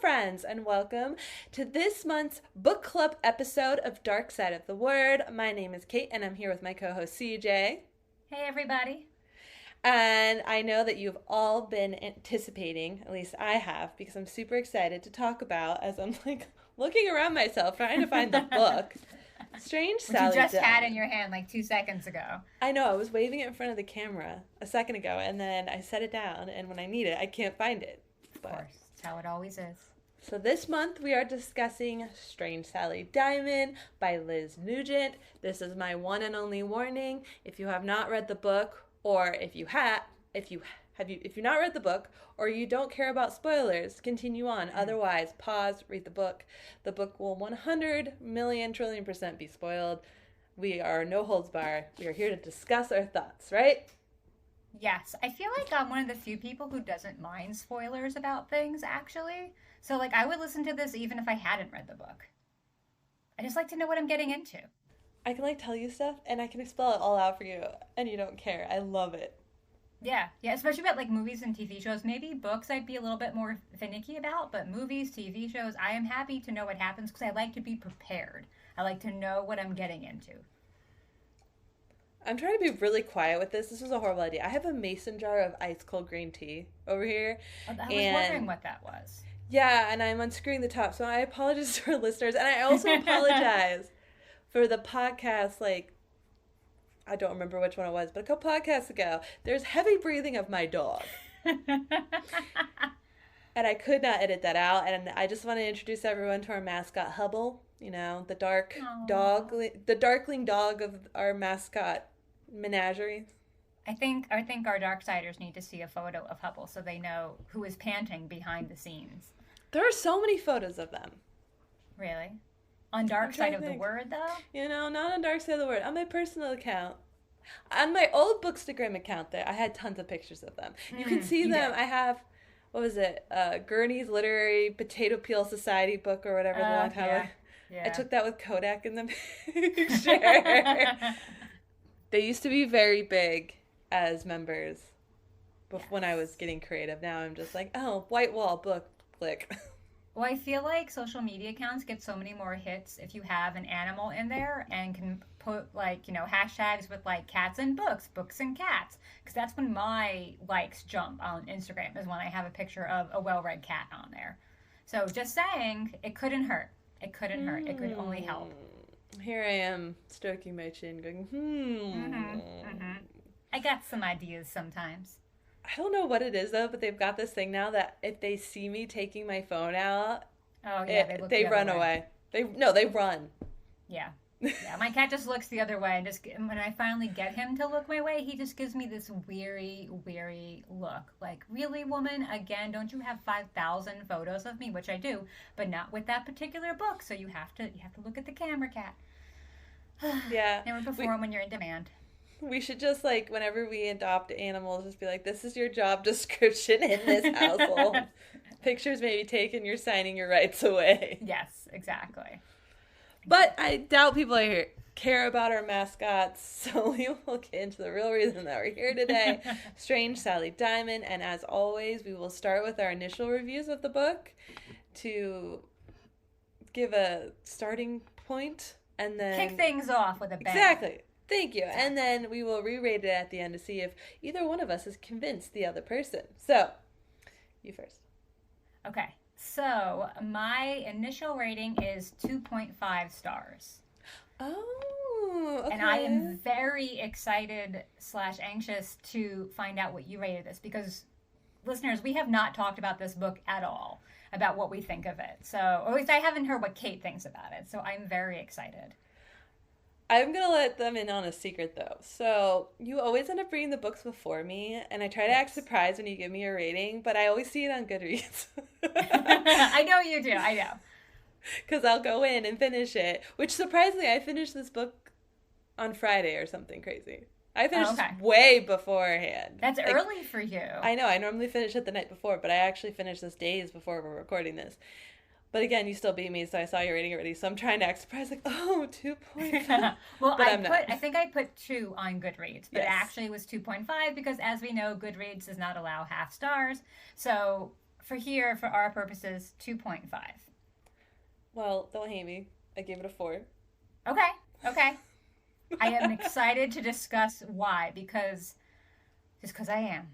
friends, and welcome to this month's book club episode of Dark Side of the Word. My name is Kait, and I'm here with my co-host CJ. Hey, everybody. And I know that you've all been anticipating, at least I have, because I'm super excited to talk about, as I'm looking around myself trying to find the book, Strange Sally Which you just Diamond. had in your hand 2 seconds ago. I know, I was waving it in front of the camera a second ago, and then I set it down, and when I need it, I can't find it. Of course, that's how it always is. So this month we are discussing Strange Sally Diamond by Liz Nugent. This is my one and only warning. If you have not read the book, or if you've not read the book, or you don't care about spoilers, continue on. Otherwise, pause, read the book. The book will 100 million trillion% be spoiled. We are no holds bar. We are here to discuss our thoughts, right? Yes, I feel like I'm one of the few people who doesn't mind spoilers about things, actually. So, I would listen to this even if I hadn't read the book. I just like to know what I'm getting into. I can, tell you stuff, and I can spell it all out for you, and you don't care. I love it. Yeah, especially about, movies and TV shows. Maybe books I'd be a little bit more finicky about, but movies, TV shows, I am happy to know what happens because I like to be prepared. I like to know what I'm getting into. I'm trying to be really quiet with this. This was a horrible idea. I have a mason jar of ice cold green tea over here. I was wondering what that was. Yeah, and I'm unscrewing the top, so I apologize to our listeners. And I also apologize for the podcast, I don't remember which one it was, but a couple podcasts ago, there's heavy breathing of my dog. And I could not edit that out. And I just want to introduce everyone to our mascot, Hubble. The dark dog, the darkling dog of our mascot menagerie. I think our Darksiders need to see a photo of Hubble so they know who is panting behind the scenes. There are so many photos of them. Really? On Dark Side of the Word, though? Not on Dark Side of the Word. On my personal account. On my old Bookstagram account there, I had tons of pictures of them. You can see them. Did. I have, what was it? Gurney's Literary Potato Peel Society book or whatever. The long time ago. Yeah. I took that with Kodak in the picture. They used to be very big as members when I was getting creative. Now I'm just white wall book, click. Well, I feel like social media accounts get so many more hits if you have an animal in there and can put hashtags with cats and books and cats. Because that's when my likes jump on Instagram, is when I have a picture of a well-read cat on there. So just saying, it couldn't hurt. It couldn't hurt. It could only help. Here I am, stroking my chin, going, I got some ideas sometimes. I don't know what it is, though, but they've got this thing now that if they see me taking my phone out, they run away. They run. Yeah. Yeah, my cat just looks the other way, and when I finally get him to look my way, he just gives me this weary look. Really, woman? Again, don't you have 5,000 photos of me? Which I do, but not with that particular book. So you have to look at the camera, cat. Yeah. Never perform when you're in demand. We should just whenever we adopt animals, just be this is your job description in this household. Pictures may be taken. You're signing your rights away. Yes, exactly. But I doubt people care about our mascots, so we will get into the real reason that we're here today, Strange Sally Diamond. And as always, we will start with our initial reviews of the book to give a starting point, and then kick things off with a bang. Exactly. Thank you. And then we will re-rate it at the end to see if either one of us has convinced the other person. So, you first. Okay. So, my initial rating is 2.5 stars. Oh, okay. And I am very excited / anxious to find out what you rated this, because, listeners, we have not talked about this book at all, about what we think of it. So, or at least I haven't heard what Kait thinks about it. So, I'm very excited. I'm going to let them in on a secret, though. So, you always end up reading the books before me, and I try to act surprised when you give me a rating, but I always see it on Goodreads. I know you do. I know. Because I'll go in and finish it, which, surprisingly, I finished this book on Friday or something crazy. I finished way beforehand. That's early for you. I know. I normally finish it the night before, but I actually finished this days before we're recording this. But again, you still beat me, so I saw your rating already. So I'm trying to act surprised, 2.5. Well, I think I put 2 on Goodreads, but it actually was 2.5 because, as we know, Goodreads does not allow half stars. So for our purposes, 2.5. Well, don't hate me. I gave it a 4. Okay. I am excited to discuss why, because I am.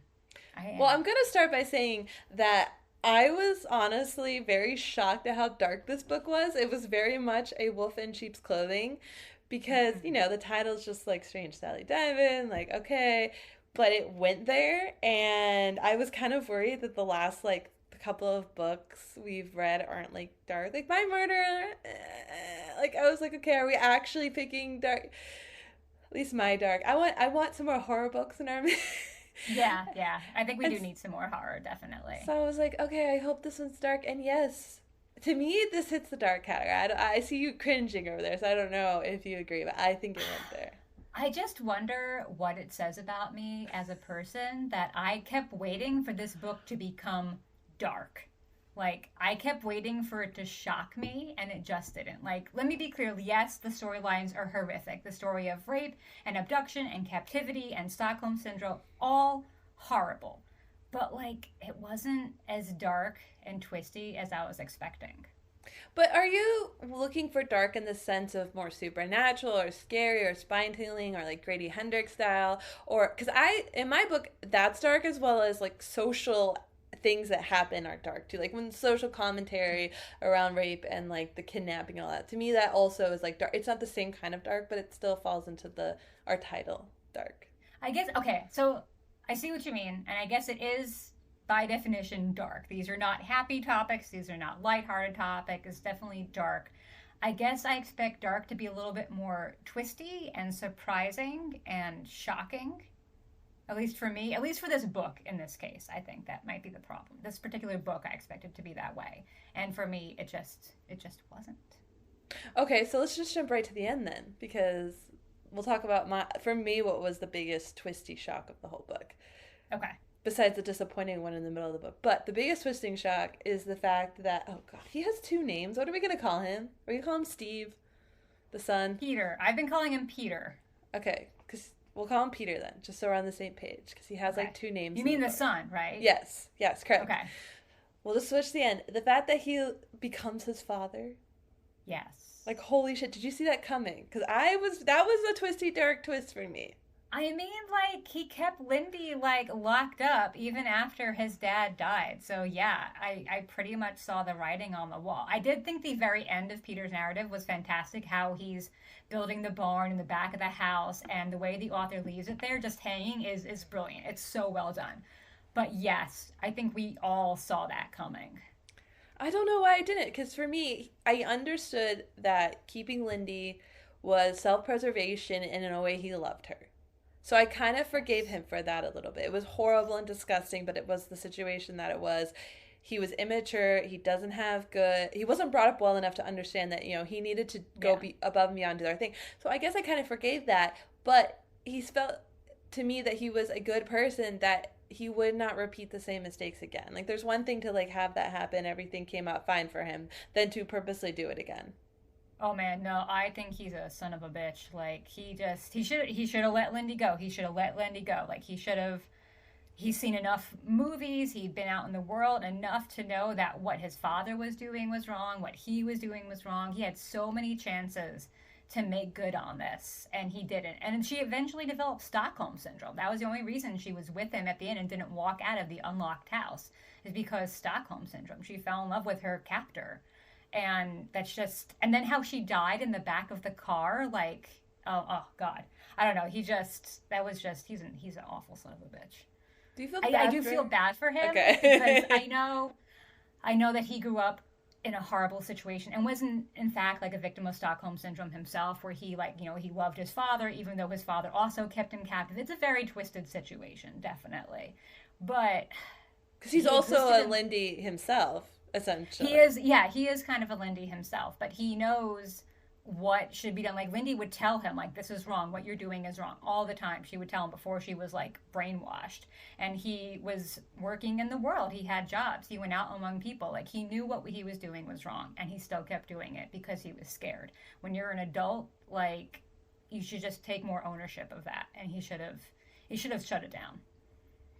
Well, I'm going to start by saying that I was honestly very shocked at how dark this book was. It was very much a wolf in sheep's clothing because, the title's just like Strange Sally Diamond, like, okay, but it went there, and I was kind of worried that the last, like, couple of books we've read aren't, like, dark. Like, My Murder, like, I was like, okay, are we actually picking dark? At least my dark. I want some more horror books in our Yeah. I think we do need some more horror, definitely. So I was like, okay, I hope this one's dark. And yes, to me, this hits the dark category. I see you cringing over there, so I don't know if you agree, but I think it went there. I just wonder what it says about me as a person that I kept waiting for this book to become dark. Like, I kept waiting for it to shock me, and it just didn't. Like, let me be clear. Yes, the storylines are horrific. The story of rape and abduction and captivity and Stockholm Syndrome, all horrible. But, like, it wasn't as dark and twisty as I was expecting. But are you looking for dark in the sense of more supernatural or scary or spine-tingling or, like, Grady Hendrix style? Or, because in my book, that's dark, as well as, like, social things that happen are dark too, like when social commentary around rape and, like, the kidnapping and all that, to me that also is, like, dark. It's not the same kind of dark, but it still falls into our title, dark. I guess, okay, so I see what you mean, and I guess it is by definition dark. These are not happy topics, these are not lighthearted topics. It's definitely dark. I guess I expect dark to be a little bit more twisty and surprising and shocking. At least for me, at least for this book in this case, I think that might be the problem. This particular book, I expected to be that way. And for me, it just wasn't. Okay, so let's just jump right to the end then, because we'll talk about for me, what was the biggest twisty shock of the whole book. Okay. Besides the disappointing one in the middle of the book. But the biggest twisting shock is the fact that, oh God, he has 2 names. What are we going to call him? Are we going to call him Steve, the son? Peter. I've been calling him Peter. Okay, because we'll call him Peter then, just so we're on the same page, because he has, like, 2 names. You mean the son, right? Yes, correct. Okay. We'll just switch the end. The fact that he becomes his father. Yes. Like, holy shit, did you see that coming? Because that was a twisty, dark twist for me. I mean, like, he kept Lindy, like, locked up even after his dad died. So, yeah, I pretty much saw the writing on the wall. I did think the very end of Peter's narrative was fantastic, how he's building the barn in the back of the house, and the way the author leaves it there just hanging is brilliant. It's so well done. But, yes, I think we all saw that coming. I don't know why I didn't, because for me, I understood that keeping Lindy was self-preservation, and in a way he loved her. So I kind of forgave him for that a little bit. It was horrible and disgusting, but it was the situation that it was. He was immature. He wasn't brought up well enough to understand that, he needed to go be above and beyond, do their thing. So I guess I kind of forgave that, but he felt to me that he was a good person, that he would not repeat the same mistakes again. Like, there's one thing to, like, have that happen, everything came out fine for him, than to purposely do it again. Oh man, no, I think he's a son of a bitch. Like, he should have let Lindy go. He should have let Lindy go. Like, he's seen enough movies, he'd been out in the world enough to know that what his father was doing was wrong, what he was doing was wrong. He had so many chances to make good on this, and he didn't. And she eventually developed Stockholm Syndrome. That was the only reason she was with him at the end and didn't walk out of the unlocked house, is because Stockholm Syndrome. She fell in love with her captor. And that's just, and then how she died in the back of the car, like, oh God. I don't know. He's an awful son of a bitch. Do you feel bad I do feel bad for him. Okay. Because I know that he grew up in a horrible situation and wasn't, in fact, like a victim of Stockholm Syndrome himself, where he, like, he loved his father, even though his father also kept him captive. It's a very twisted situation, definitely. But because he's also a Lindy himself. Essentially. He is kind of a Lindy himself, but he knows what should be done. Like, Lindy would tell him, like, this is wrong, what you're doing is wrong, all the time. She would tell him before she was, like, brainwashed. And he was working in the world. He had jobs. He went out among people. Like, he knew what he was doing was wrong, and he still kept doing it because he was scared. When you're an adult, like, you should just take more ownership of that. And he should have shut it down.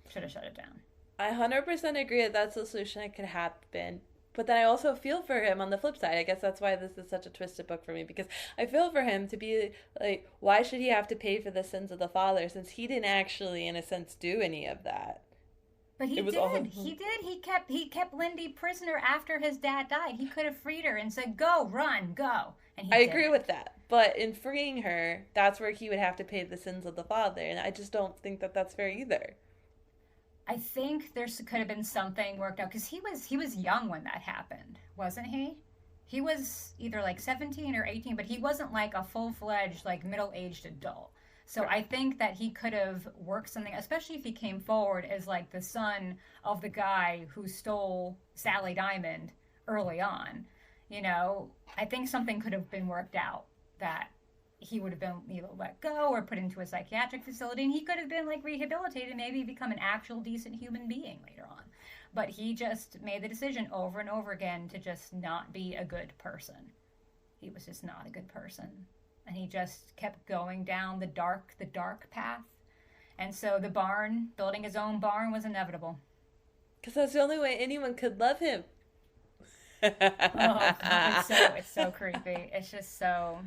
Should have shut it down. I 100% agree that that's the solution that could happen. But then I also feel for him on the flip side. I guess that's why this is such a twisted book for me, because I feel for him to be like, why should he have to pay for the sins of the father since he didn't actually, in a sense, do any of that? But he It was did. all He did. He kept Lindy prisoner after his dad died. He could have freed her and said, "Go, run, go." And I he agree didn't. with that. But in freeing her, that's where he would have to pay the sins of the father, and I just don't think that that's fair either. I think there could have been something worked out because he was young when that happened, wasn't he? He was either like 17 or 18, but he wasn't like a full-fledged like middle-aged adult. So I think that he could have worked something, especially if he came forward as like the son of the guy who stole Sally Diamond early on. I think something could have been worked out that he would have been either let go or put into a psychiatric facility, and he could have been like rehabilitated, maybe become an actual decent human being later on. But he just made the decision over and over again to just not be a good person. He was just not a good person. And he just kept going down the dark path. And so building his own barn was inevitable. Because that's the only way anyone could love him. Oh, it's so creepy. It's just so...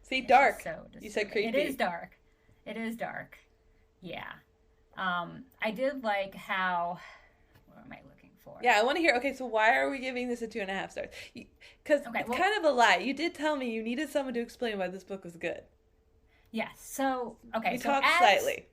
See, dark. So you said creepy. It is dark. It is dark. Yeah. I did like how... What am I looking for? Yeah, I want to hear. Okay, so why are we giving this a 2.5 stars? Because it's kind of a lie. You did tell me you needed someone to explain why this book was good. Yes. So, okay. You talked slightly.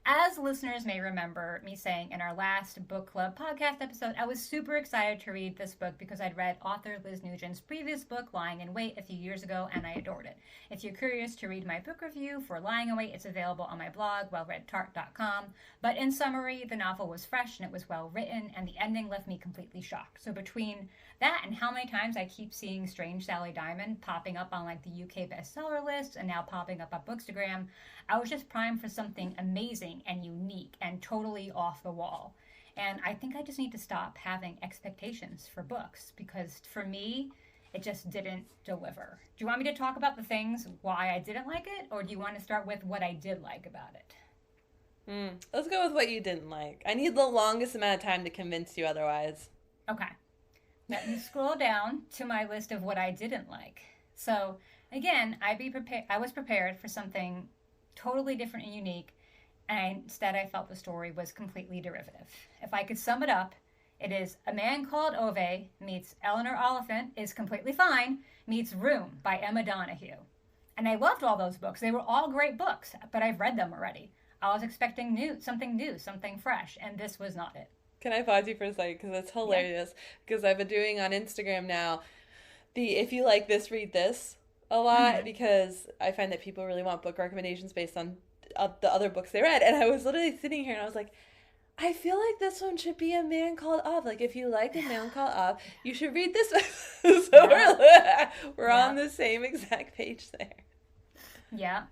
As listeners may remember me saying in our last book club podcast episode, I was super excited to read this book because I'd read author Liz Nugent's previous book, Lying in Wait, a few years ago, and I adored it. If you're curious to read my book review for Lying in Wait, it's available on my blog, wellreadtart.com. But in summary, the novel was fresh and it was well written, and the ending left me completely shocked. So between that and how many times I keep seeing Strange Sally Diamond popping up on like the UK bestseller list and now popping up on Bookstagram, I was just primed for something amazing and unique and totally off the wall. And I think I just need to stop having expectations for books because for me, it just didn't deliver. Do you want me to talk about the things why I didn't like it, or do you want to start with what I did like about it? Let's go with what you didn't like. I need the longest amount of time to convince you otherwise. Okay. Let me scroll down to my list of what I didn't like. So, again, I was prepared for something totally different and unique, and instead I felt the story was completely derivative. If I could sum it up, it is A Man Called Ove meets Eleanor Oliphant is Completely Fine meets Room by Emma Donoghue. And I loved all those books. They were all great books, but I've read them already. I was expecting something fresh, and this was not it. Can I pause you for a second? Because it's hilarious. Because I've been doing on Instagram now if you like this, read this a lot, because I find that people really want book recommendations based on the other books they read. And I was literally sitting here and I was like, I feel like this one should be A Man Called Ov. Like, if you like A Man Called Ov, you should read this one. So we're on the same exact page there. Yeah.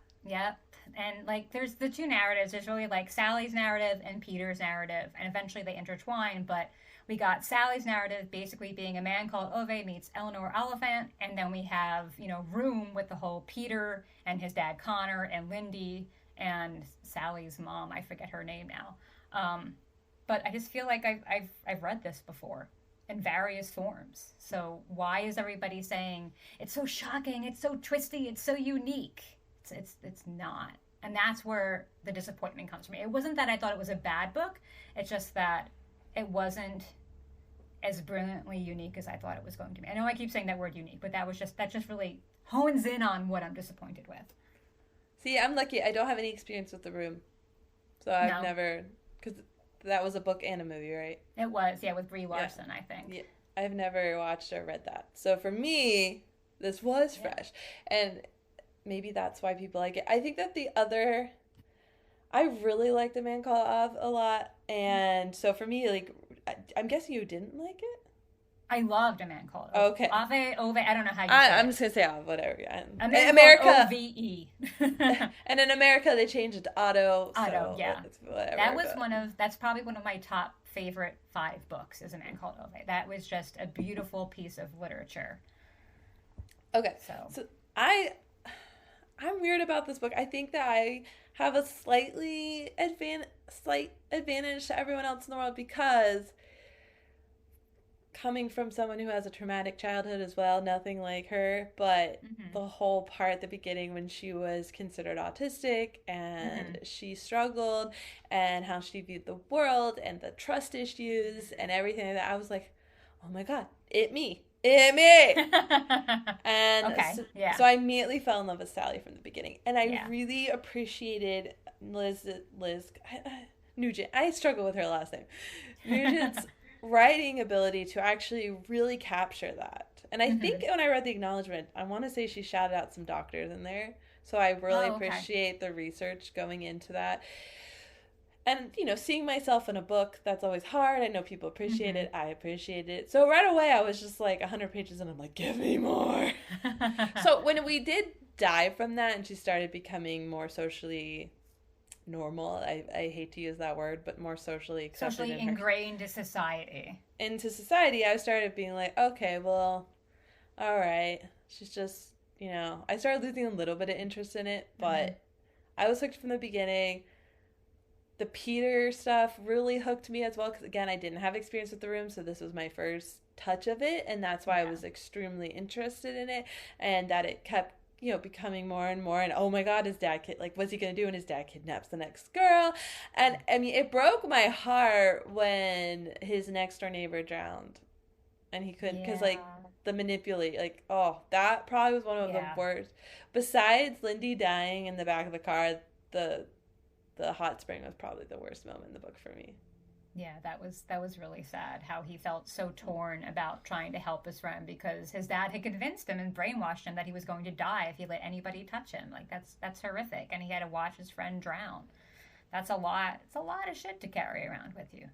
And, like, there's the two narratives. There's really, like, Sally's narrative and Peter's narrative. And eventually they intertwine. But we got Sally's narrative basically being A Man Called Ove meets Eleanor Oliphant. And then we have, Room with the whole Peter and his dad Connor and Lindy and Sally's mom. I forget her name now. But I just feel like I've read this before in various forms. So why is everybody saying it's so shocking, it's so twisty, it's so unique? It's not. And that's where the disappointment comes from me. It wasn't that I thought it was a bad book. It's just that it wasn't as brilliantly unique as I thought it was going to be. I know I keep saying that word unique, but that just really hones in on what I'm disappointed with. See, I'm lucky. I don't have any experience with The Room. So I've never... Because that was a book and a movie, right? It was, with Brie Larson, I think. Yeah, I've never watched or read that. So for me, this was fresh. And maybe that's why people like it. I think that I really liked A Man Called Ov a lot. And so for me, like, I'm guessing you didn't like it? I loved A Man Called Ove. Okay. Ove, I don't know how you say I'm just going to say Ov, whatever. A Man America. O-V-E. And in America, they changed it to Otto. Otto, yeah. Whatever. That's probably one of my top favorite 5 books is A Man Called Ove. That was just a beautiful piece of literature. Okay. So I'm weird about this book. I think that I have a slightly slight advantage to everyone else in the world because coming from someone who has a traumatic childhood as well, nothing like her, but the whole part at the beginning when she was considered autistic and she struggled and how she viewed the world and the trust issues and everything like that, I was like, oh my God, it me. And so I immediately fell in love with Sally from the beginning. And I really appreciated Liz Nugent. I struggle with her last name. Nugent's writing ability to actually really capture that. And I think when I read the acknowledgement, I want to say she shouted out some doctors in there. So I really appreciate the research going into that. And, you know, seeing myself in a book, that's always hard. I know people appreciate it. I appreciate it. So right away, I was just like 100 pages and I'm like, give me more. So when we did dive from that and she started becoming more socially normal, I hate to use that word, but more socially accepted. Socially ingrained into society. Into society, I started being like, okay, well, all right. She's just, you know, I started losing a little bit of interest in it, but I was hooked from the beginning. The Peter stuff really hooked me as well because, again, I didn't have experience with the room, so this was my first touch of it, and that's why I was extremely interested in it, and that it kept, you know, becoming more and more, and oh my God, his dad, what's he going to do when his dad kidnaps the next girl? And, I mean, it broke my heart when his next-door neighbor drowned, and he couldn't, because, the manipulate, that probably was one of the worst. Besides Lindy dying in the back of the car, the hot spring was probably the worst moment in the book for me. Yeah, that was really sad, how he felt so torn about trying to help his friend because his dad had convinced him and brainwashed him that he was going to die if he let anybody touch him. Like, that's horrific. And he had to watch his friend drown. That's a lot. It's a lot of shit to carry around with you.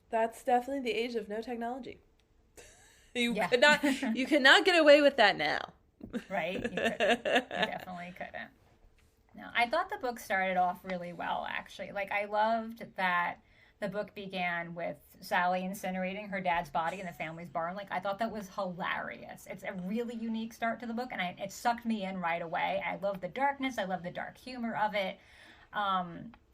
That's definitely the age of no technology. You could not get away with that now. Right? You couldn't. You definitely couldn't. No, I thought the book started off really well, actually. Like, I loved that the book began with Sally incinerating her dad's body in the family's barn. Like, I thought that was hilarious. It's a really unique start to the book, and it sucked me in right away. I love the darkness. I love the dark humor of it.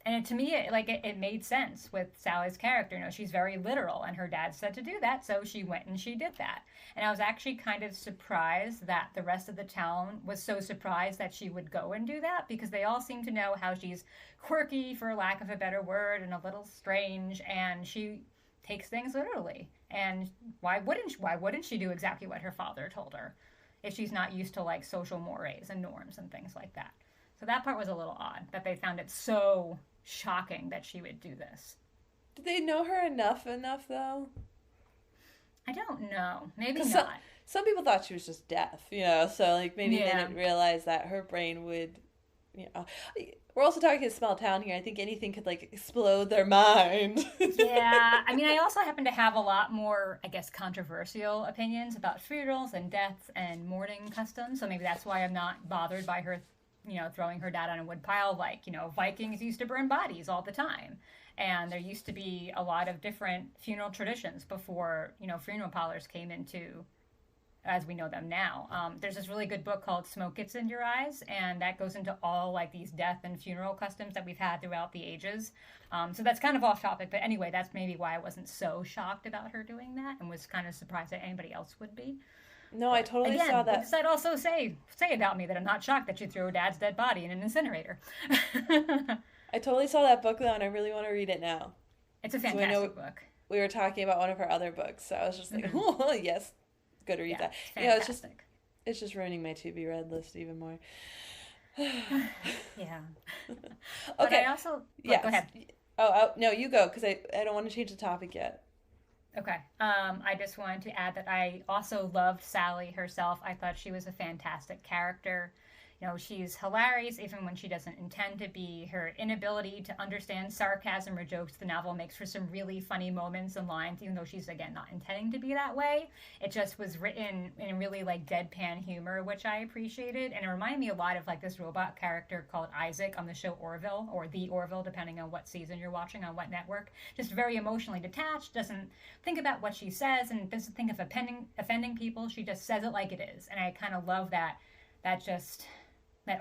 And to me, it made sense with Sally's character. You know, she's very literal, and her dad said to do that, so she went and she did that. And I was actually kind of surprised that the rest of the town was so surprised that she would go and do that, because they all seem to know how she's quirky, for lack of a better word, and a little strange, and she takes things literally. And why wouldn't she do exactly what her father told her if she's not used to, like, social mores and norms and things like that? So that part was a little odd, that they found it so shocking that she would do this. Did they know her enough though? I don't know. Maybe not. Some people thought she was just deaf, you know, so like maybe they didn't realize that her brain would, you know. We're also talking a small town here. I think anything could like explode their mind. Yeah. I mean, I also happen to have a lot more, I guess, controversial opinions about funerals and deaths and mourning customs. So maybe that's why I'm not bothered by her, you know, throwing her dad on a woodpile. Like, you know, Vikings used to burn bodies all the time. And there used to be a lot of different funeral traditions before, you know, funeral parlors came into, as we know them now. There's this really good book called Smoke Gets in Your Eyes, and that goes into all, like, these death and funeral customs that we've had throughout the ages. So that's kind of off topic, but anyway, that's maybe why I wasn't so shocked about her doing that and was kind of surprised that anybody else would be. No, I totally saw that. What does that also say about me, that I'm not shocked that you threw her dad's dead body in an incinerator? I totally saw that book, though, and I really want to read it now. It's a fantastic book. We were talking about one of her other books, so I was just like, oh, yes, go to read that. Fantastic. It's just ruining my to-be-read list even more. Yeah. Okay. But I also... Go ahead. Oh, no, you go, because I don't want to change the topic yet. Okay. I just wanted to add that I also loved Sally herself. I thought she was a fantastic character. You know, she's hilarious even when she doesn't intend to be. Her inability to understand sarcasm or jokes to the novel makes for some really funny moments and lines, even though she's, again, not intending to be that way. It just was written in really, like, deadpan humor, which I appreciated. And it reminded me a lot of, like, this robot character called Isaac on the show Orville, or The Orville, depending on what season you're watching, on what network. Just very emotionally detached, doesn't think about what she says, and doesn't think of offending people. She just says it like it is. And I kind of love that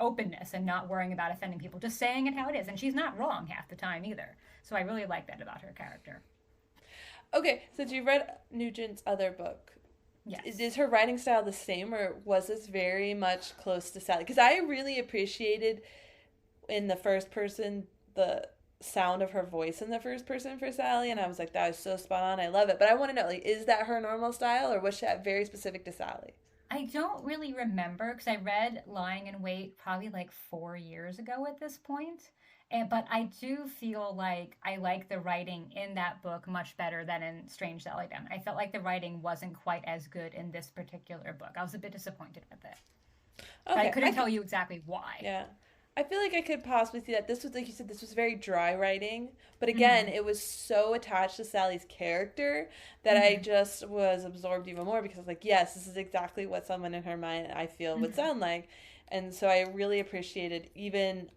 openness and not worrying about offending people, just saying it how it is. And she's not wrong half the time either. So I really like that about her character. Okay, since you read Nugent's other book, Yes. is her writing style the same, or was this very much close to Sally? Because I really appreciated in the first person the sound of her voice in the first person for Sally, and I was like, that was so spot on. I love it. But I want to know, like, is that her normal style, or was she very specific to Sally? I don't really remember because I read Lying in Wait probably like 4 years ago at this point. But I do feel like I like the writing in that book much better than in Strange Sally Down. I felt like the writing wasn't quite as good in this particular book. I was a bit disappointed with it. Okay, but I couldn't tell you exactly why. Yeah. I feel like I could possibly see that. This was, like you said, this was very dry writing. But again, it was so attached to Sally's character that I just was absorbed even more because I was like, yes, this is exactly what someone in her mind, I feel, would sound like. And so I really appreciated even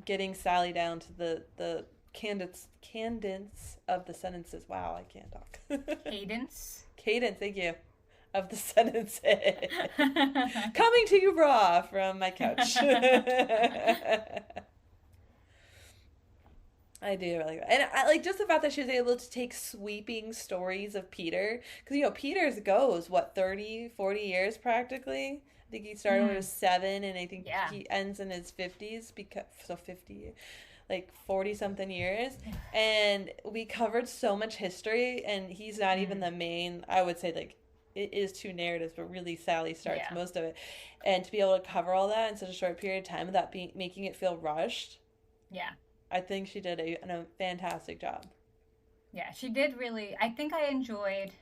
getting Sally down to the cadence of the sentences. Wow, I can't talk. Cadence, thank you. Of the sentences. Coming to you raw from my couch. I do really, and I like just the fact that she was able to take sweeping stories of Peter, because Peter's goes 30-40 years practically. I think he started when he was 7, and I think he ends in his 50s, because 50, like 40 something years, and we covered so much history, and he's not even the main. I would say, like, it is 2 narratives, but really Sally starts most of it, and to be able to cover all that in such a short period of time without making it feel rushed. Yeah. I think she did a fantastic job. Yeah, she did really. I think I enjoyed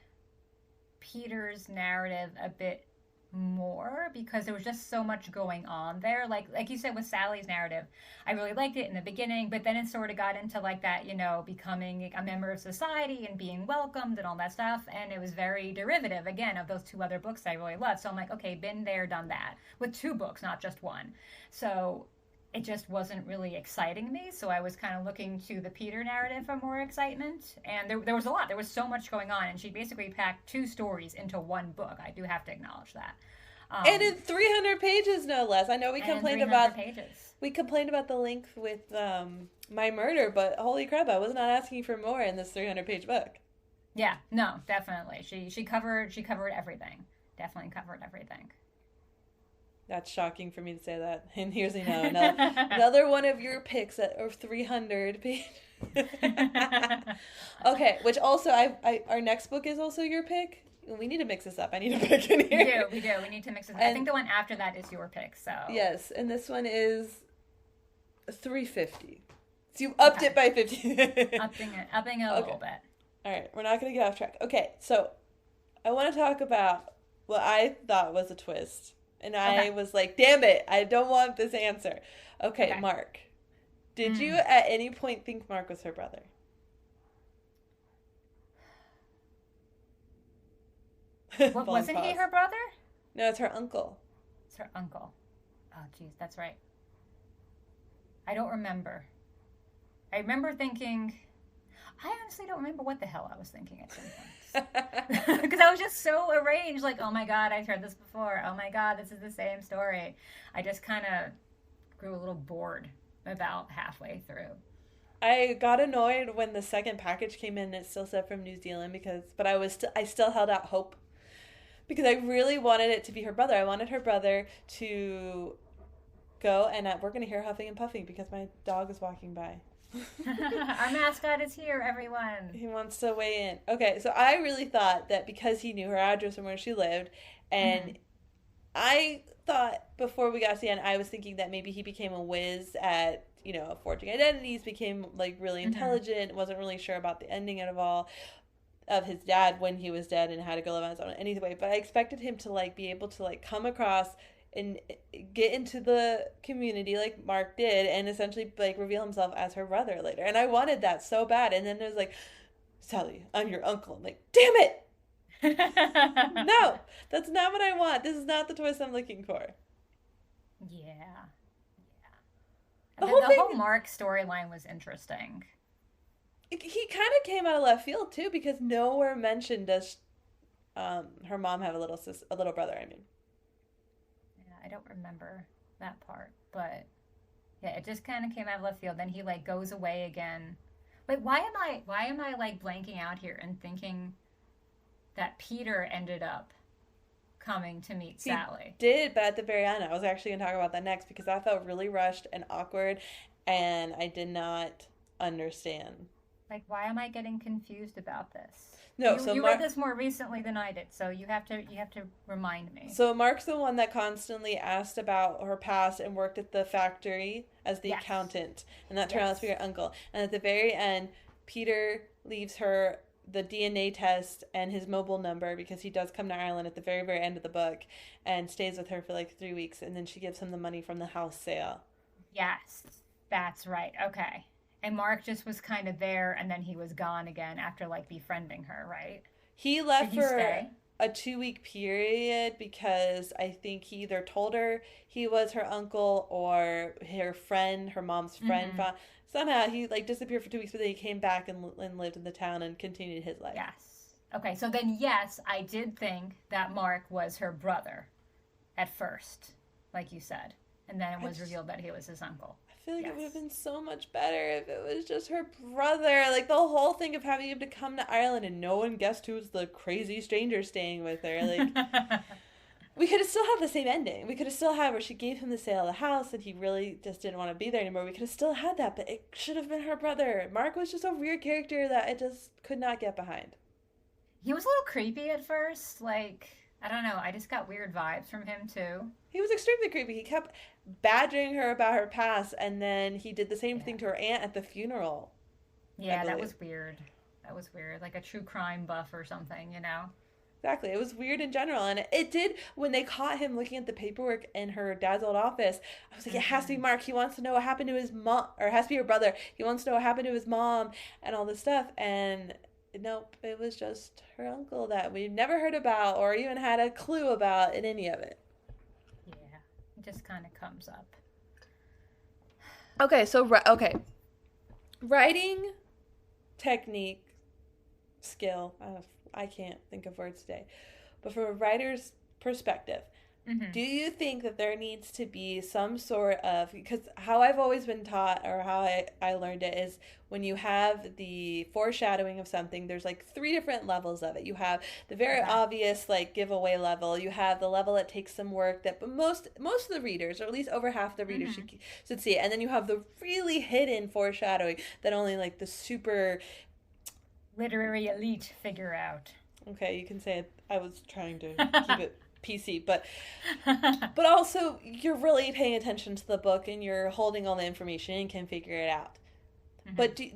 Peter's narrative a bit more because there was just so much going on there. Like you said with Sally's narrative, I really liked it in the beginning, but then it sort of got into like that, becoming a member of society and being welcomed and all that stuff, and it was very derivative, again, of those 2 other books I really loved. So I'm like, okay, been there, done that, with 2 books, not just 1. So it just wasn't really exciting me, so I was kind of looking to the Peter narrative for more excitement, and there was a lot. There was so much going on, and she basically packed 2 stories into 1 book. I do have to acknowledge that. And in 300 pages, no less. I know we complained about the length with My Murder, but holy crap, I was not asking for more in this 300-page book. Yeah, no, definitely. She covered everything. Definitely covered everything. That's shocking for me to say that. And here's another one of your picks of 300 pages. Okay, which also our next book is also your pick. We need to mix this up. I need to pick in here. We do. We need to mix this up. I think the one after that is your pick. So yes, and this one is 350. So you upped it by 50. upping it a little bit. All right, we're not going to get off track. Okay, so I want to talk about what I thought was a twist. And I was like, damn it, I don't want this answer. Okay. Mark. Did you at any point think Mark was her brother? Wasn't he her brother? No, it's her uncle. It's her uncle. Oh, jeez, that's right. I don't remember. I remember thinking... I honestly don't remember what the hell I was thinking at some point. Because I was just so arranged, like, oh my god, I've heard this before. Oh my god, this is the same story. I just kind of grew a little bored about halfway through. I got annoyed when the second package came in and it still said from New Zealand, but I still held out hope. Because I really wanted it to be her brother. I wanted her brother to go, and we're going to hear huffing and puffing because my dog is walking by. Our mascot is here, everyone. He wants to weigh in. Okay, so I really thought that because he knew her address and where she lived, and I thought before we got to the end, I was thinking that maybe he became a whiz at, forging identities, became like really intelligent, wasn't really sure about the ending of all of his dad when he was dead and had to go live on his own anyway. But I expected him to like be able to like come across and get into the community like Mark did and essentially like reveal himself as her brother later. And I wanted that so bad. And then there's like, Sally, I'm your uncle. I'm like, damn it! No, that's not what I want. This is not the twist I'm looking for. Yeah. The whole Mark storyline was interesting. He kind of came out of left field too, because nowhere mentioned does her mom have a little brother. I mean, yeah, I don't remember that part, but yeah, it just kind of came out of left field. Then he like goes away again. Wait, why am I like blanking out here and thinking that Peter ended up coming to meet Sally? He did, but at the very end, I was actually going to talk about that next because I felt really rushed and awkward, and I did not understand. Like, why am I getting confused about this? No, you read this more recently than I did, so you have to remind me. So Mark's the one that constantly asked about her past and worked at the factory as the accountant, and that turned out to be her uncle. And at the very end, Peter leaves her the DNA test and his mobile number because he does come to Ireland at the very, very end of the book and stays with her for like 3 weeks, and then she gives him the money from the house sale. Yes, that's right. Okay. And Mark just was kind of there, and then he was gone again after, like, befriending her, right? He left for a 2-week period because I think he either told her he was her uncle or her friend, her mom's friend. Somehow he, like, disappeared for 2 weeks, but then he came back and lived in the town and continued his life. Yes. Okay, so then, yes, I did think that Mark was her brother at first, like you said. And then it was revealed that he was his uncle. I feel like it would have been so much better if it was just her brother. Like, the whole thing of having him to come to Ireland and no one guessed who was the crazy stranger staying with her. Like, we could have still had the same ending. We could have still had where she gave him the sale of the house and he really just didn't want to be there anymore. We could have still had that, but it should have been her brother. Mark was just a weird character that I just could not get behind. He was a little creepy at first. Like, I don't know. I just got weird vibes from him, too. He was extremely creepy. He kept badgering her about her past, and then he did the same thing to her aunt at the funeral. Yeah, that was weird. That was weird. Like a true crime buff or something, you know? Exactly. It was weird in general. And it did, when they caught him looking at the paperwork in her dad's old office, I was like, it has to be Mark. He wants to know what happened to his mom, or it has to be her brother. He wants to know what happened to his mom and all this stuff. And nope, it was just her uncle that we've never heard about or even had a clue about in any of it. Yeah, it just kind of comes up. Okay, so, writing technique, skill, I can't think of words today, but from a writer's perspective, do you think that there needs to be some sort of, because how I've always been taught or how I learned it is when you have the foreshadowing of something, there's like 3 different levels of it. You have the very obvious like giveaway level. You have the level that takes some work that but most of the readers, or at least over half the readers should see it. And then you have the really hidden foreshadowing that only like the super literary elite figure out. Okay, you can say it. I was trying to keep it PC, but also you're really paying attention to the book and you're holding all the information and can figure it out. But do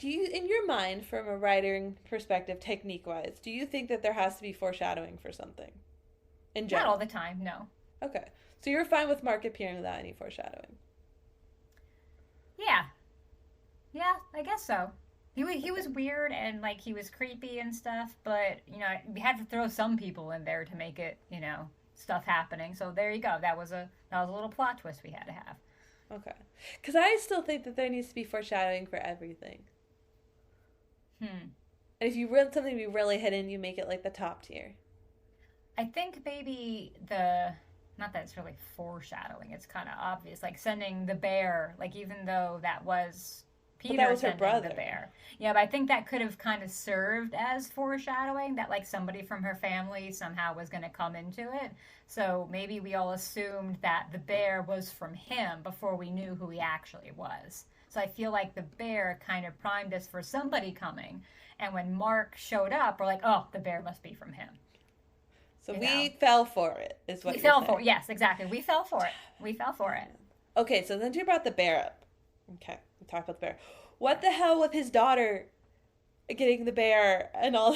you, in your mind, from a writing perspective, technique-wise, do you think that there has to be foreshadowing for something? In general? Not all the time, no. Okay. So you're fine with Mark appearing without any foreshadowing? Yeah. Yeah, I guess so. He was weird and, like, he was creepy and stuff, but, you know, we had to throw some people in there to make it, you know, stuff happening. So there you go. That was a little plot twist we had to have. Okay. Because I still think that there needs to be foreshadowing for everything. And if you want something to be really hidden, you make it, like, the top tier. I think maybe not that it's really foreshadowing, it's kind of obvious, like sending the bear, like, even though that was Peter, that was her brother. The bear. Yeah, but I think that could have kind of served as foreshadowing, that like somebody from her family somehow was going to come into it. So maybe we all assumed that the bear was from him before we knew who he actually was. So I feel like the bear kind of primed us for somebody coming. And when Mark showed up, we're like, oh, the bear must be from him. So we fell for it, is what you're saying. We fell for it. Yes, exactly. We fell for it. Okay, so then you brought the bear up. Okay, we talked about the bear. What the hell with his daughter getting the bear and all?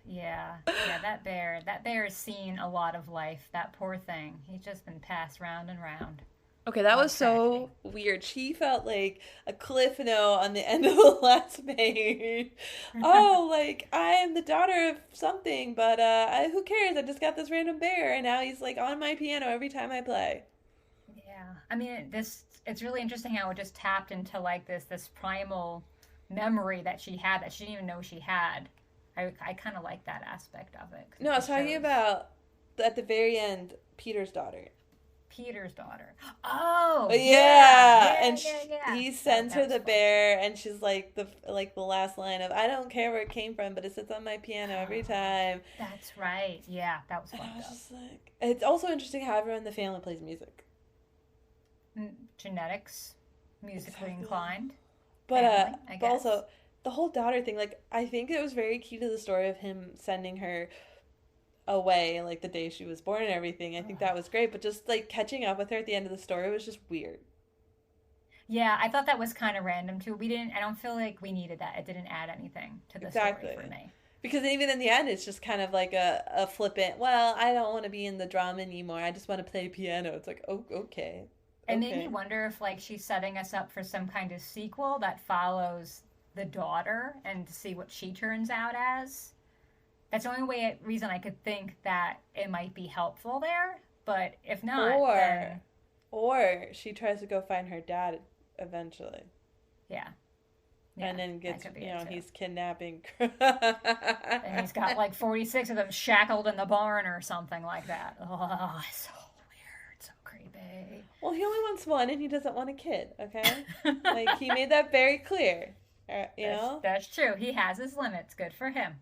Yeah, that bear has seen a lot of life. That poor thing. He's just been passed round and round. Okay, that was so weird. She felt like a cliff note on the end of the last page. Oh, like, I am the daughter of something, but who cares? I just got this random bear, and now he's like on my piano every time I play. Yeah, I mean, it's really interesting how it just tapped into like this primal memory that she had that she didn't even know she had. I kind of like that aspect of it. No, I was talking about at the very end, Peter's daughter. Peter's daughter. Oh, And yeah. he sends her the bear, and she's like the last line of, "I don't care where it came from, but it sits on my piano every time." That's right. Yeah, that was fucked up. Just like, it's also interesting how everyone in the family plays music. Genetics, musically inclined. But family, but also the whole daughter thing. Like, I think it was very key to the story of him sending her away like the day she was born and everything. I think that was great, but just like catching up with her at the end of the story was just weird. Yeah, I thought that was kind of random too. I don't feel like we needed that. It didn't add anything to the story for me. Because even in the end, it's just kind of like a flippant, well, I don't want to be in the drama anymore. I just want to play piano. It's like, oh, okay. It made me wonder if like she's setting us up for some kind of sequel that follows the daughter and to see what she turns out as. That's the only reason I could think that it might be helpful there. But if not, or she tries to go find her dad eventually. Yeah. And then gets, he's kidnapping. And he's got like 46 of them shackled in the barn or something like that. Oh, it's so weird. So creepy. Well, he only wants one and he doesn't want a kid, okay? Like, he made that very clear. You know? That's true. He has his limits. Good for him.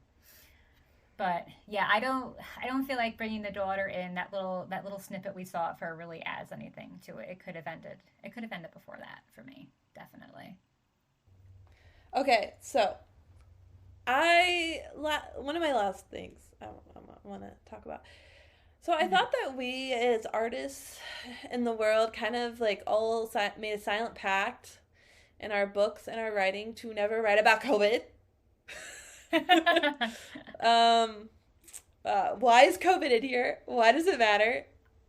But yeah, I don't feel like bringing the daughter in, that little snippet we saw of her really adds anything to it. It could have ended before that for me, definitely. Okay, so one of my last things I want to talk about. So I thought that we as artists in the world kind of like all made a silent pact in our books and our writing to never write about COVID. Why is COVID in here? Why does it matter?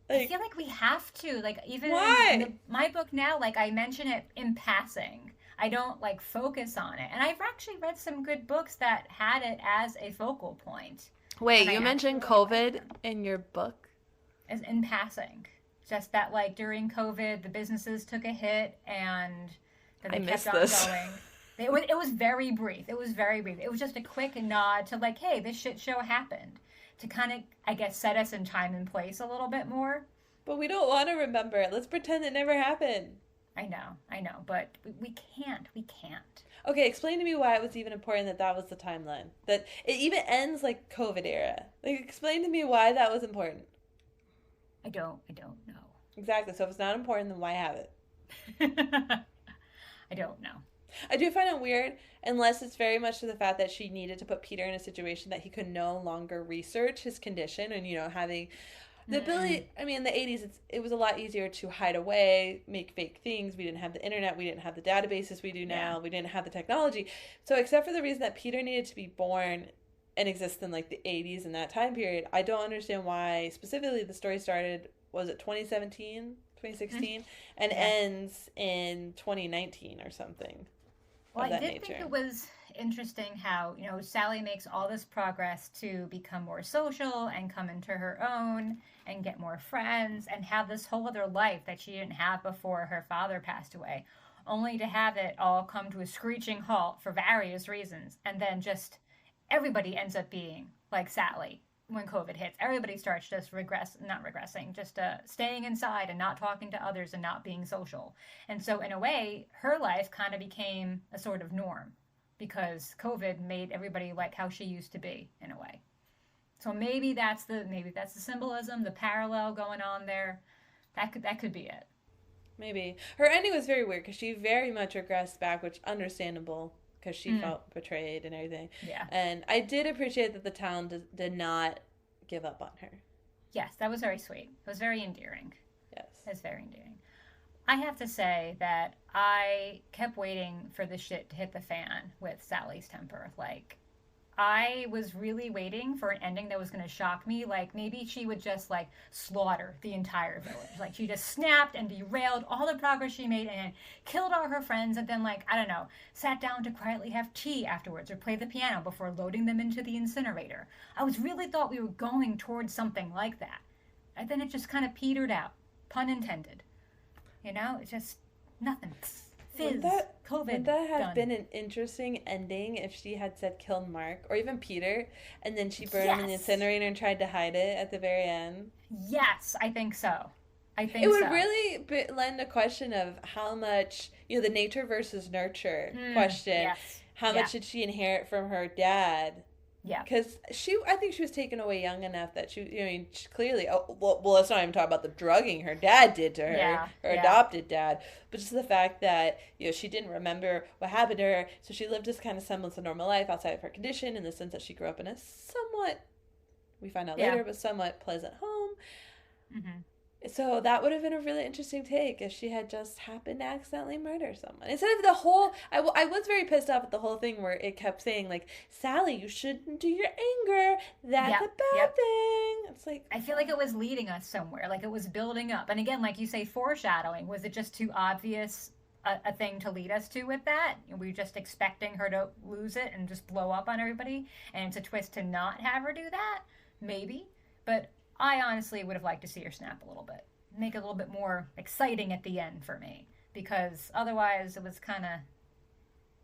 Like, I feel like we have to. Like, even in my book now, like, I mention it in passing. I don't like focus on it. And I've actually read some good books that had it as a focal point. Wait, you mentioned COVID in your book? As in passing. Just that, like, during COVID, the businesses took a hit and then they kept on going. It was very brief. It was just a quick nod to, like, hey, this shit show happened. To kind of, I guess, set us in time and place a little bit more. But we don't want to remember it. Let's pretend it never happened. I know, but we can't. Okay, explain to me why it was even important that was the timeline. That it even ends like COVID era. Like, explain to me why that was important. I don't know. Exactly. So if it's not important, then why have it? I don't know. I do find it weird, unless it's very much to the fact that she needed to put Peter in a situation that he could no longer research his condition and, having the ability. I mean, in the 80s, it was a lot easier to hide away, make fake things. We didn't have the internet. We didn't have the databases we do now. Yeah. We didn't have the technology. So except for the reason that Peter needed to be born and exist in like the 80s in that time period, I don't understand why specifically the story started, was it 2016, and ends in 2019 or something. Well, I did think it was interesting how, Sally makes all this progress to become more social and come into her own and get more friends and have this whole other life that she didn't have before her father passed away, only to have it all come to a screeching halt for various reasons. And then just everybody ends up being like Sally when COVID hits. Everybody starts just staying inside and not talking to others and not being social. And so in a way, her life kind of became a sort of norm because COVID made everybody like how she used to be in a way. So maybe that's the symbolism, the parallel going on there. That could be it. Maybe. Her ending was very weird because she very much regressed back, which understandable. Because she felt betrayed and everything. Yeah. And I did appreciate that the town did not give up on her. Yes, that was very sweet. It was very endearing. Yes. It was very endearing. I have to say that I kept waiting for the shit to hit the fan with Sally's temper. Like, I was really waiting for an ending that was going to shock me. Like, maybe she would just, like, slaughter the entire village. Like, she just snapped and derailed all the progress she made and killed all her friends and then, like, I don't know, sat down to quietly have tea afterwards or play the piano before loading them into the incinerator. I really thought we were going towards something like that. And then it just kind of petered out. Pun intended. It's just nothing. Fizz, would that have been an interesting ending if she had said kill Mark or even Peter and then she burned him in the incinerator and tried to hide it at the very end? Yes, I think so. I think it would so. really lend a question of how much, the nature versus nurture question. Yes. How much did she inherit from her dad? Yeah. Because I think she was taken away young enough that she clearly, well, let's not even talk about the drugging her dad did to her, her adopted dad, but just the fact that, she didn't remember what happened to her, so she lived this kind of semblance of normal life outside of her condition, in the sense that she grew up in a somewhat, we find out later, but somewhat pleasant home. Mm-hmm. So that would have been a really interesting take if she had just happened to accidentally murder someone. Instead of the whole... I was very pissed off at the whole thing where it kept saying, like, Sally, you shouldn't do your anger. That's a bad thing. It's like... I feel like it was leading us somewhere. Like, it was building up. And again, like you say, foreshadowing. Was it just too obvious a thing to lead us to with that? Were we just expecting her to lose it and just blow up on everybody? And it's a twist to not have her do that? Maybe. But... I honestly would have liked to see her snap a little bit. Make it a little bit more exciting at the end for me. Because otherwise it was kind of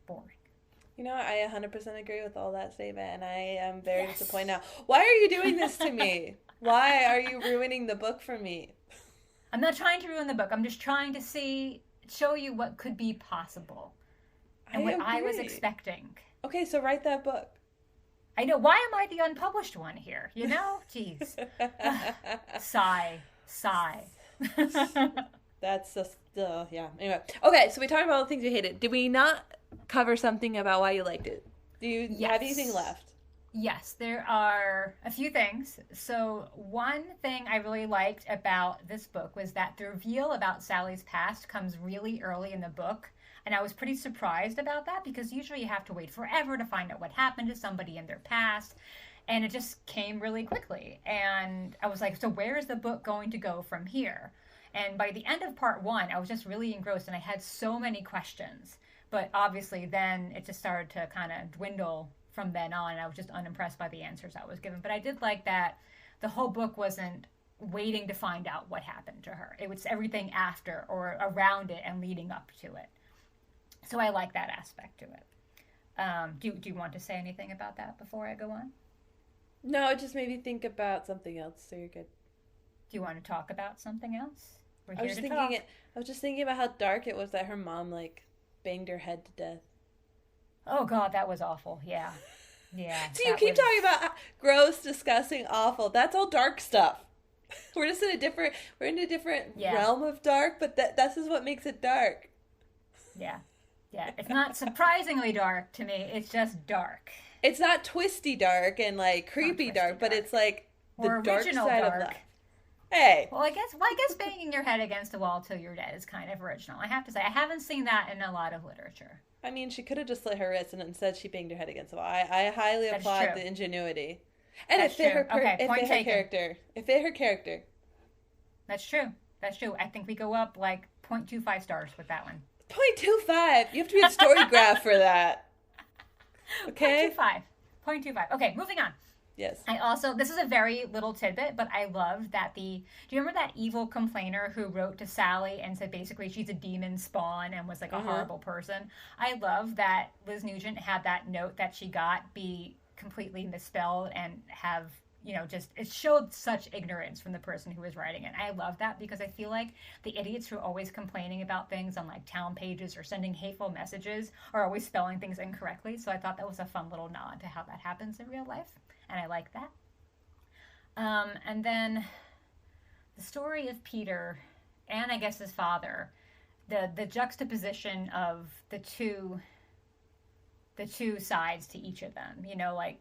boring. I 100% agree with all that statement. And I am very disappointed now. Why are you doing this to me? Why are you ruining the book for me? I'm not trying to ruin the book. I'm just trying to show you what could be possible. And what I was expecting. Okay, so write that book. I know. Why am I the unpublished one here? Jeez. Sigh. That's just, yeah. Anyway. Okay, so we talked about all the things you hated. Did we not cover something about why you liked it? Do you have anything left? Yes, there are a few things. So one thing I really liked about this book was that the reveal about Sally's past comes really early in the book. And I was pretty surprised about that because usually you have to wait forever to find out what happened to somebody in their past. And it just came really quickly. And I was like, so where is the book going to go from here? And by the end of part 1, I was just really engrossed and I had so many questions. But obviously then it just started to kind of dwindle from then on. And I was just unimpressed by the answers I was given. But I did like that the whole book wasn't waiting to find out what happened to her. It was everything after or around it and leading up to it. So I like that aspect to it. Do you want to say anything about that before I go on? No, it just made me think about something else, so you're good. Do you want to talk about something else? We're I was just thinking about how dark it was that her mom, banged her head to death. Oh, God, that was awful. Yeah. So you keep talking about gross, disgusting, awful. That's all dark stuff. We're just in a different realm of dark, but this is what makes it dark. Yeah. Yeah, it's not surprisingly dark to me. It's just dark. It's not twisty dark and creepy dark, but it's the dark side of life. Hey. Well, I guess banging your head against a wall till you're dead is kind of original. I have to say, I haven't seen that in a lot of literature. I mean, she could have just slit her wrist, and instead she banged her head against the wall. I highly applaud the ingenuity, and it fit her character. It fit her character. That's true. I think we go up 0.25 stars with that one. 0.25. You have to be a story graph for that. Okay. 0.25. Okay, moving on. Yes. This is a very little tidbit, but I love that do you remember that evil complainer who wrote to Sally and said basically she's a demon spawn and was a horrible person? I love that Liz Nugent had that note that she got be completely misspelled and have, it showed such ignorance from the person who was writing it. I love that because I feel like the idiots who are always complaining about things on town pages or sending hateful messages are always spelling things incorrectly. So I thought that was a fun little nod to how that happens in real life. And I like that. And then the story of Peter and I guess his father, the juxtaposition of the two sides to each of them.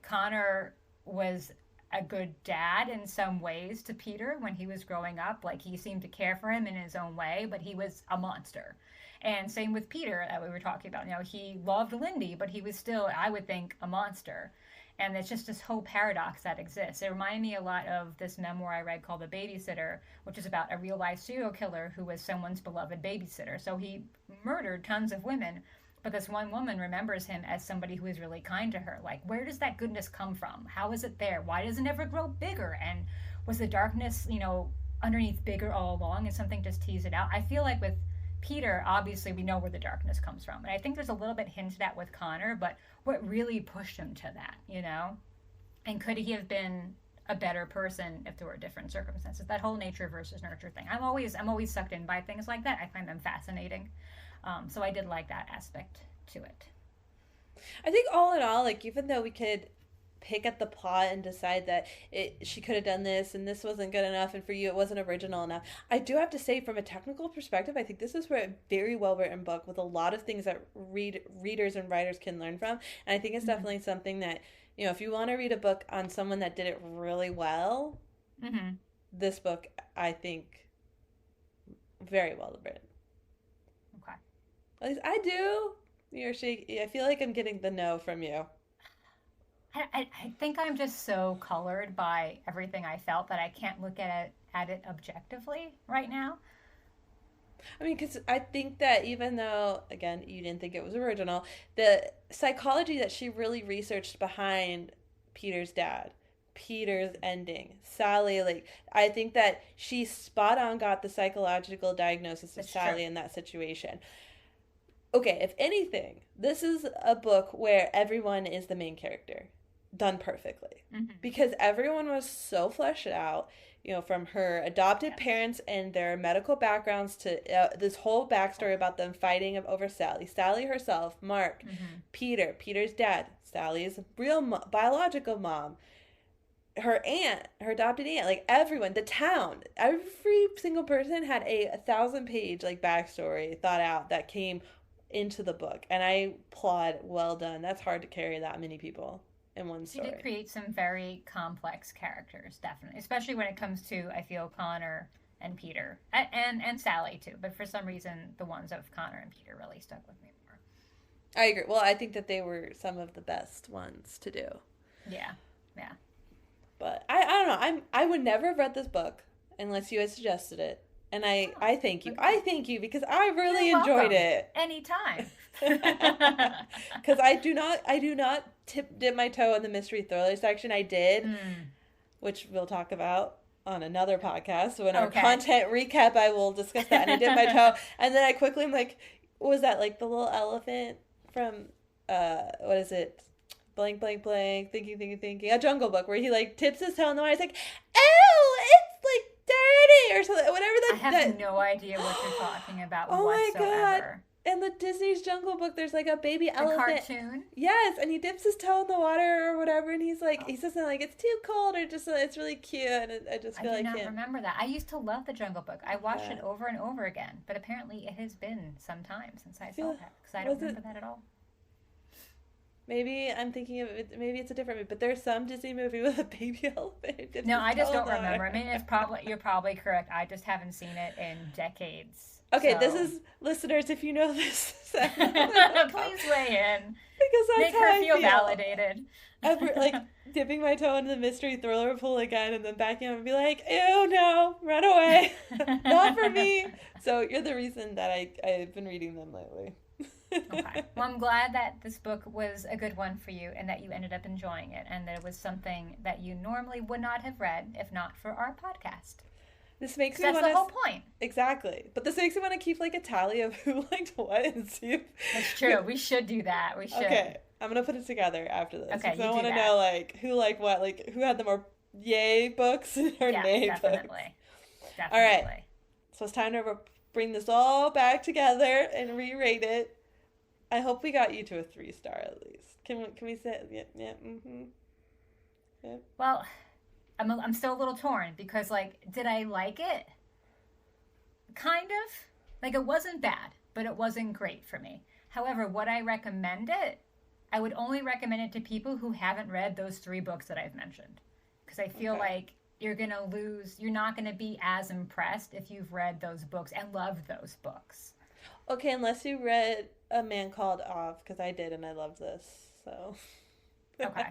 Connor was a good dad in some ways to Peter when he was growing up. He seemed to care for him in his own way, but he was a monster. And same with Peter that we were talking about. He loved Lindy, but he was still, I would think, a monster. And it's just this whole paradox that exists. It reminded me a lot of this memoir I read called The Babysitter, which is about a real-life serial killer who was someone's beloved babysitter. So he murdered tons of women, but this one woman remembers him as somebody who is really kind to her. Where does that goodness come from? How is it there? Why doesn't it ever grow bigger? And was the darkness, underneath bigger all along and something just teased it out? I feel like with Peter, obviously we know where the darkness comes from. And I think there's a little bit hinted at with Connor, but what really pushed him to that, And could he have been a better person if there were different circumstances. That whole nature versus nurture thing. I'm always sucked in by things like that. I find them fascinating. So I did like that aspect to it. I think all in all, like, even though we could pick at the plot and decide that she could have done this and this wasn't good enough and for you it wasn't original enough, I do have to say, from a technical perspective, I think this is a very well written book with a lot of things that readers and writers can learn from. And I think it's definitely something that, you know, if you want to read a book on someone that did it really well, this book, I think, very well written. Okay. At least I do. You're shaking. I feel like I'm getting the no from you. I think I'm just so colored by everything I felt that I can't look at it objectively right now. I mean, because I think that even though, again, you didn't think it was original, the psychology that she really researched behind Peter's dad, Peter's ending, Sally, like, I think that she spot on got the psychological diagnosis of Sally in that situation. Okay, if anything, this is a book where everyone is the main character, done perfectly. Because everyone was so fleshed out, you know, from her adopted parents and their medical backgrounds to this whole backstory about them fighting over Sally. Sally herself, Mark, Peter's dad, Sally's real biological mom, her aunt, her adopted aunt, like everyone, the town, every single person had a 1,000-page like backstory thought out that came into the book, and I applaud. Well done. That's hard to carry that many people in one story. She did create some very complex characters, definitely, especially when it comes to, I feel, Connor and Peter, and Sally too. But for some reason, the ones of Connor and Peter really stuck with me more. I agree. Well, I think that they were some of the best ones to do. Yeah. But I don't know. I would never have read this book unless you had suggested it. And I thank you. Okay. I thank you because I really enjoyed it. Anytime. Because I do not dip my toe in the mystery thriller section. I did, which we'll talk about on another podcast. So in our content recap, I will discuss that. And I dipped my toe. And then I quickly am like, what was that? Like the little elephant from, what is it? Blank, blank, blank, thinking. A Jungle Book where he like tips his toe in the water. He's like, ew, it's like dirty or something, whatever that. I have no idea what you're talking about whatsoever. My God. In the Disney's Jungle Book, there's like a baby elephant. Cartoon? Yes, and he dips his toe in the water or whatever, and he's like, he says something like, it's too cold, or just, it's really cute, and I just feel like I do not remember that. I used to love the Jungle Book. I watched it over and over again, but apparently it has been some time since I saw that, because I don't remember that at all. Maybe I'm thinking of it. Maybe it's a different movie, but there's some Disney movie with a baby elephant. No, I just don't remember. I mean, you're probably correct. I just haven't seen it in decades. Okay, so. This is listeners. If you know this, please weigh in. Because that's make her feel validated. Ever, like dipping my toe into the mystery thriller pool again, and then backing up and be like, "Ew, no, run away, not for me." So you're the reason that I've been reading them lately. Okay. Well, I'm glad that this book was a good one for you and that you ended up enjoying it and that it was something that you normally would not have read if not for our podcast. This makes me want to... That's the whole point. Exactly. But this makes me want to keep like a tally of who liked what and see if... That's true. We should do that. We should. Okay. I'm going to put it together after this. Okay, I want to know like who liked what, like who had the more yay books or nay books. Definitely. All right. So it's time to bring this all back together and re-rate it. I hope we got you to a 3-star at least. Can we say yeah? Well, I'm still a little torn because like, did I like it? Kind of. Like it wasn't bad, but it wasn't great for me. However, would I recommend it? I would only recommend it to people who haven't read those 3 books that I've mentioned, because I feel like you're not gonna be as impressed if you've read those books and loved those books. Okay, unless you read A Man Called Off, because I did and I loved this, so. Okay.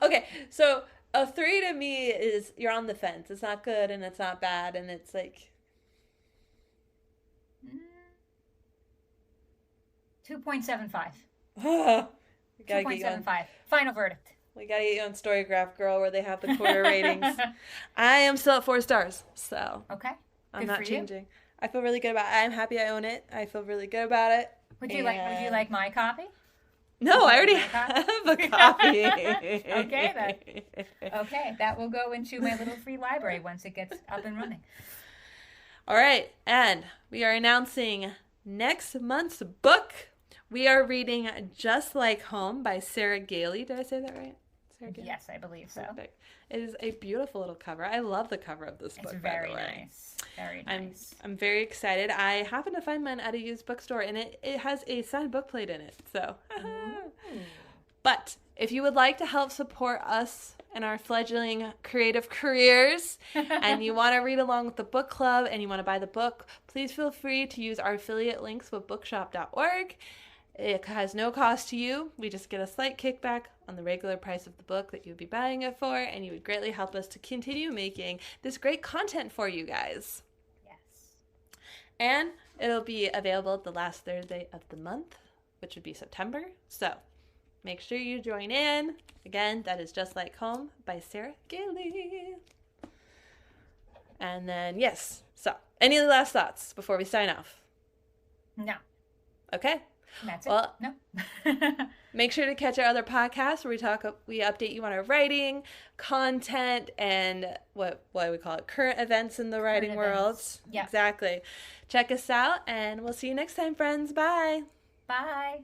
Okay, so a 3 to me is you're on the fence. It's not good and it's not bad and it's like. 2.75. 2.75. Final verdict. We gotta get you on Storygraph, girl, where they have the quarter ratings. I am still at 4 stars, so. Okay. I'm not changing. I feel really good about it. I'm happy I own it. I feel really good about it. Would you like my copy? No, I already have a copy. Okay, then. Okay, that will go into my little free library once it gets up and running. All right, and we are announcing next month's book. We are reading Just Like Home by Sarah Gailey. Did I say that right? Sarah Gailey? Yes, I believe so. Perfect. It is a beautiful little cover. I love the cover of this book. It's very by the way. nice. Very nice. I'm very excited. I happened to find mine at a used bookstore, and it has a signed book plate in it. So, but if you would like to help support us in our fledgling creative careers, and you want to read along with the book club, and you want to buy the book, please feel free to use our affiliate links with bookshop.org. It has no cost to you. We just get a slight kickback on the regular price of the book that you would be buying it for, and you would greatly help us to continue making this great content for you guys. Yes. And it'll be available the last Thursday of the month, which would be September. So make sure you join in. Again, that is Just Like Home by Sarah Gailey. And then, yes. So, any last thoughts before we sign off? No. Okay. That's it. Well, No. make sure to catch our other podcasts where we update you on our writing, content, and what we call it, current events in the writing world. Yeah. Exactly. Check us out, and we'll see you next time, friends. Bye. Bye.